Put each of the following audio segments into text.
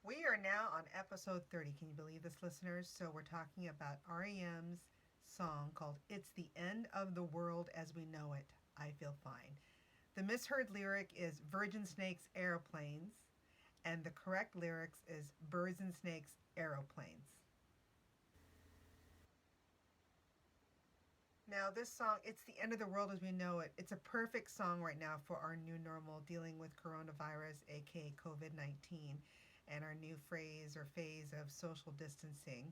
We are now on episode 30. Can you believe this, listeners? So, we're talking about REM's song called It's the End of the World as We Know It. I Feel Fine. The misheard lyric is Virgin Snakes Aeroplanes, and the correct lyrics is Birds and Snakes Aeroplanes. Now, this song, It's the End of the World as We Know It, it's a perfect song right now for our new normal dealing with coronavirus, aka COVID 19, and our new phrase or phase of social distancing.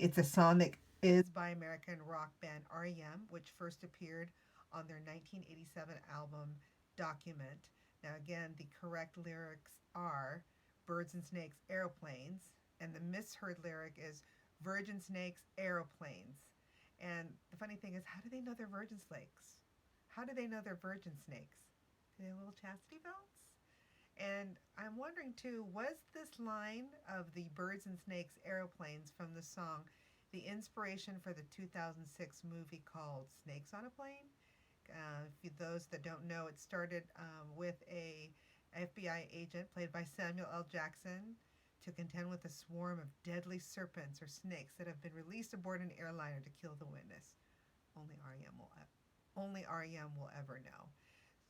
It's a song that is by American rock band REM, which first appeared on their 1987 album Document. Now, again, the correct lyrics are Birds and Snakes Aeroplanes, and the misheard lyric is Virgin Snakes Aeroplanes. And the funny thing is, how do they know they're virgin snakes? How do they know they're virgin snakes? Do they have little chastity belts? And I'm wondering too, was this line of the birds and snakes aeroplanes from the song the inspiration for the 2006 movie called Snakes on a Plane? For those that don't know, it started with a FBI agent played by Samuel L. Jackson to contend with a swarm of deadly serpents or snakes that have been released aboard an airliner to kill the witness. Only REM will only REM will ever know.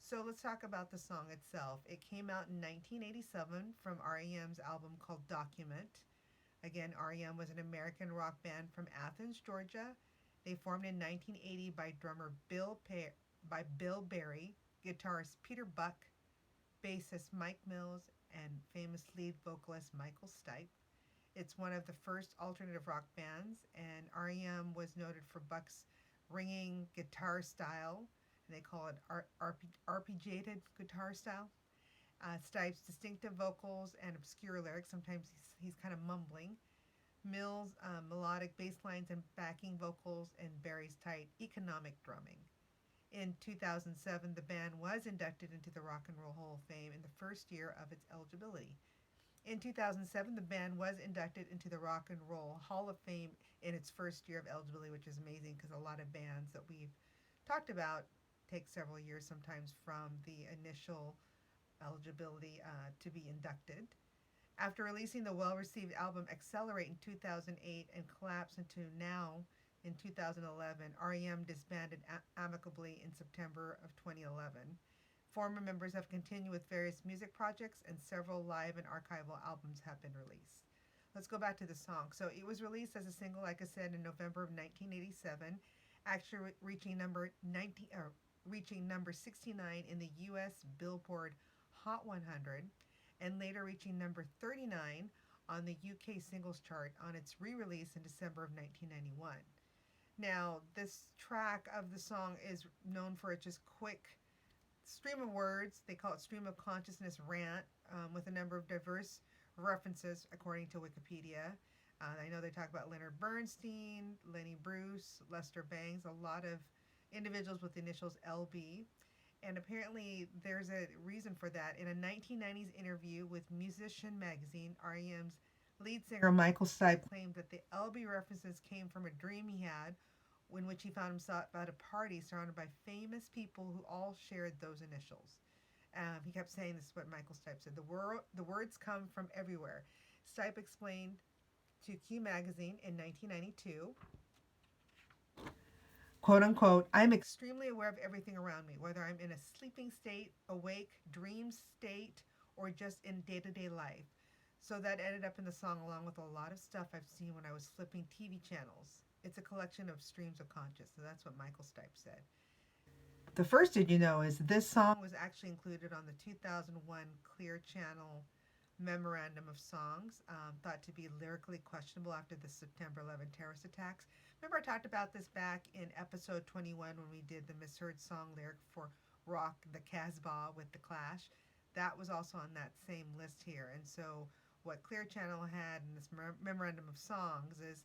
So let's talk about the song itself. It came out in 1987 from REM's album called Document. Again, REM was an American rock band from Athens, Georgia. They formed in 1980 by drummer by Bill Berry, guitarist Peter Buck, bassist Mike Mills, and famous lead vocalist Michael Stipe. It's one of the first alternative rock bands, and REM was noted for Buck's ringing guitar style, and they call it arpeggiated guitar style. Stipe's distinctive vocals and obscure lyrics. Sometimes he's kind of mumbling. Mills' melodic bass lines and backing vocals, and Barry's tight economic drumming. In 2007, the band was inducted into the Rock and Roll Hall of Fame in the first year of its eligibility. In 2007, the band was inducted into the Rock and Roll Hall of Fame in its first year of eligibility, which is amazing because a lot of bands that we've talked about take several years sometimes from the initial eligibility to be inducted. After releasing the well received album Accelerate in 2008 and Collapse into Now in 2011, REM disbanded amicably in September of 2011. Former members have continued with various music projects, and several live and archival albums have been released. Let's go back to the song. So it was released as a single, like I said, in November of 1987, actually reaching number 69 in the U.S. Billboard Hot 100, and later reaching number 39 on the UK singles chart on its re-release in December of 1991. Now, this track of the song is known for its just quick stream of words. They call it stream of consciousness rant, with a number of diverse references according to Wikipedia. I know they talk about Leonard Bernstein, Lenny Bruce, Lester Bangs, a lot of individuals with the initials LB. And apparently there's a reason for that. In a 1990s interview with Musician magazine, REM's lead singer Michael Stipe claimed that the LB references came from a dream he had in which he found himself at a party surrounded by famous people who all shared those initials. He kept saying, this is what Michael Stipe said, the words come from everywhere. Stipe explained to Q Magazine in 1992, quote unquote, I'm extremely aware of everything around me, whether I'm in a sleeping state, awake, dream state, or just in day to day life. So that ended up in the song along with a lot of stuff I've seen when I was flipping TV channels. It's a collection of streams of conscious. So that's what Michael Stipe said. The first did you know is this song was actually included on the 2001 Clear Channel Memorandum of Songs, thought to be lyrically questionable after the September 11 terrorist attacks. Remember, I talked about this back in episode 21 when we did the misheard song lyric for Rock the Casbah with The Clash. That was also on that same list here. And so, what Clear Channel had in this memorandum of songs is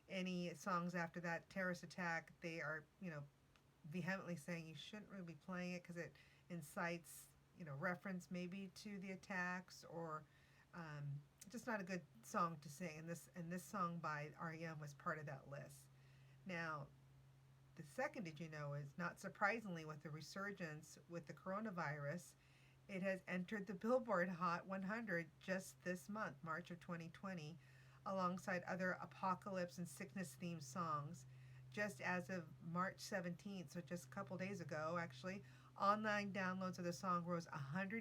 any songs after that terrorist attack, they are, vehemently saying you shouldn't really be playing it because it incites, reference maybe to the attacks or just not a good song to sing. And this song by REM was part of that list. Now, the second did you know is not surprisingly with the resurgence with the coronavirus It has entered the Billboard Hot 100 just this month, March of 2020, alongside other apocalypse and sickness themed songs. Just as of March 17th, so just a couple days ago, actually, online downloads of the song rose 184%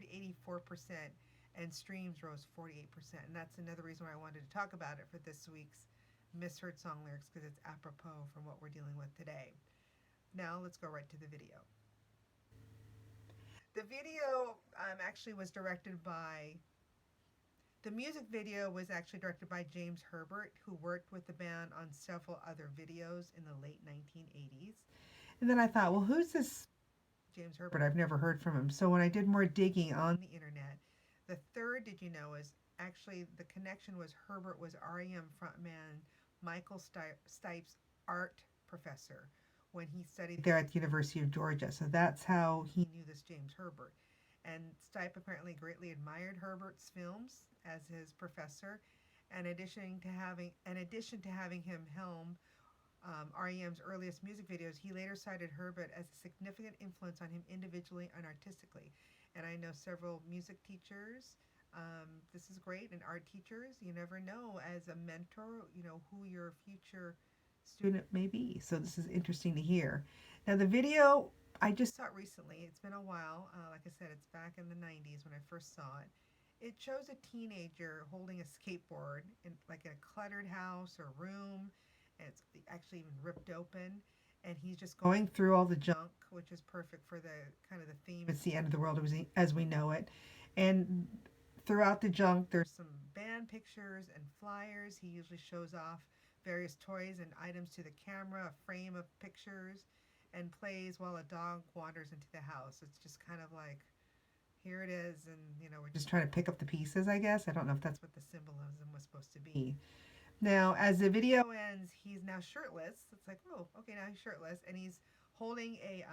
and streams rose 48%. And that's another reason why I wanted to talk about it for this week's misheard song lyrics, because it's apropos from what we're dealing with today. Now let's go right to the video. The video actually was directed by The music video was actually directed by James Herbert, who worked with the band on several other videos in the late 1980s. And then I thought, well, who's this James Herbert? I've never heard from him. So when I did more digging on the internet, the third Did You Know is actually the connection was Herbert was REM frontman Michael Stipe's art professor when he studied there at the University of Georgia. So that's how he knew this James Herbert. And Stipe apparently greatly admired Herbert's films as his professor. And in addition to having him helm REM's earliest music videos, he later cited Herbert as a significant influence on him individually and artistically. And I know several music teachers. This is great, and art teachers. You never know as a mentor, who your future student may be. So this is interesting to hear. Now the video, I just saw it recently. It's been a while. Like I said, it's back in the 90s when I first saw it. It shows a teenager holding a skateboard in a cluttered house or room, and it's actually even ripped open. And he's just going through all the junk, which is perfect for the kind of the theme. It's the end of the world as we know it. And throughout the junk, there's some band pictures and flyers. He usually shows off various toys and items to the camera, a frame of pictures, and plays while a dog wanders into the house. It's just kind of like, here it is, and we're just trying to pick up the pieces, I guess. I don't know if that's what the symbolism was supposed to be. Now, as the video ends, he's now shirtless. It's like, oh, okay, now he's shirtless, and he's holding a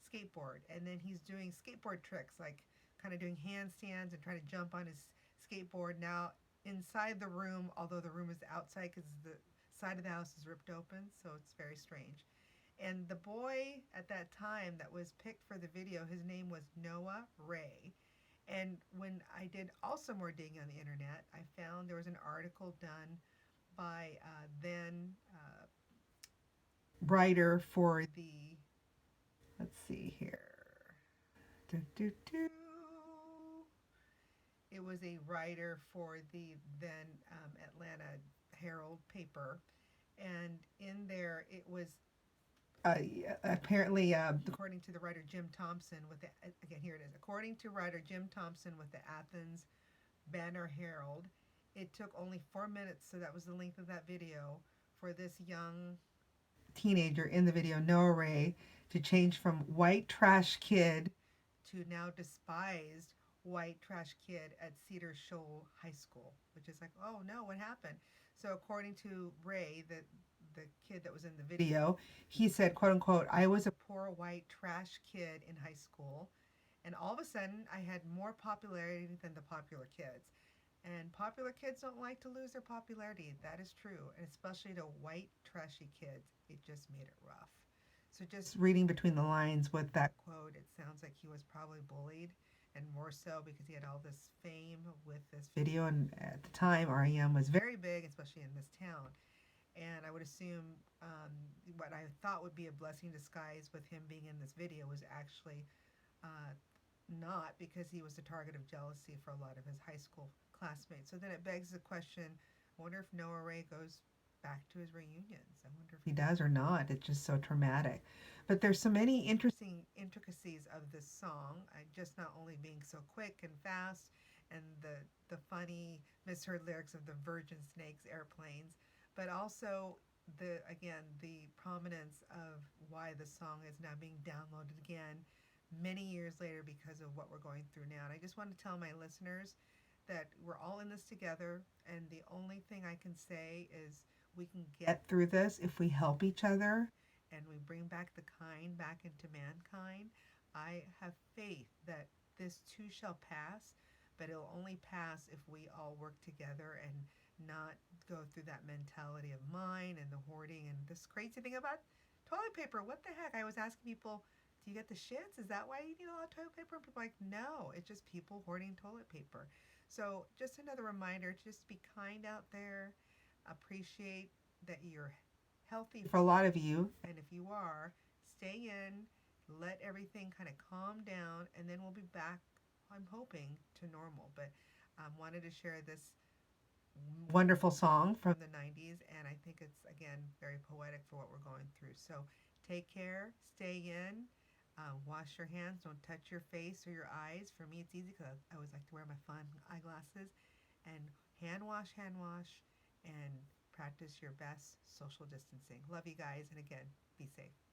skateboard, and then he's doing skateboard tricks, like kind of doing handstands and trying to jump on his skateboard. Now, inside the room, although the room is outside because the side of the house is ripped open, so it's very strange. And the boy at that time that was picked for the video, his name was Noah Ray. And when I did also more digging on the internet, I found there was an article done by then writer for the, let's see here. Do, do, do. It was a writer for the then Atlanta Herald paper. And in there, it was uh, apparently, according to the writer Jim Thompson, again, here it is. According to writer Jim Thompson with the Athens Banner Herald, it took only 4 minutes, so that was the length of that video, for this young teenager in the video, Noah Ray, to change from white trash kid to now despised white trash kid at Cedar Shoal High School, which is like, oh no, what happened? So according to Ray, the kid that was in the video, he said, quote unquote, I was a poor white trash kid in high school, and all of a sudden I had more popularity than the popular kids. And popular kids don't like to lose their popularity. That is true. And especially to white, trashy kids, it just made it rough. So just reading between the lines with that quote, it sounds like he was probably bullied, and more so because he had all this fame with this video. And at the time, REM was very big, especially in this town. And I would assume what I thought would be a blessing in disguise with him being in this video was actually not, because he was the target of jealousy for a lot of his high school classmates. So then it begs the question, I wonder if Noah Ray goes back to his reunions. I wonder if he does or not. It's just so traumatic. But there's so many interesting intricacies of this song, just not only being so quick and fast, and the funny misheard lyrics of the virgin snakes, airplanes, but also the prominence of why the song is now being downloaded again many years later because of what we're going through now. And I just want to tell my listeners that we're all in this together, and the only thing I can say is we can get through this if we help each other and we bring back the kind back into mankind. I have faith that this too shall pass, but it'll only pass if we all work together and not go through that mentality of mine and the hoarding and this crazy thing about toilet paper. What the heck? I was asking people Do you get the shits? Is that why you need a lot of toilet paper? And people are like, no, it's just people hoarding toilet paper. So just another reminder to just be kind out there. Appreciate that you're healthy for a lot of you. And if you are, stay in, let everything kind of calm down, and then we'll be back, I'm hoping, to normal. But wanted to share this wonderful song from the 90s, and I think it's, again, very poetic for what we're going through. So take care, stay in, wash your hands, don't touch your face or your eyes. For me, it's easy because I always like to wear my fun eyeglasses. And hand wash, and practice your best social distancing. Love you guys, and again, be safe.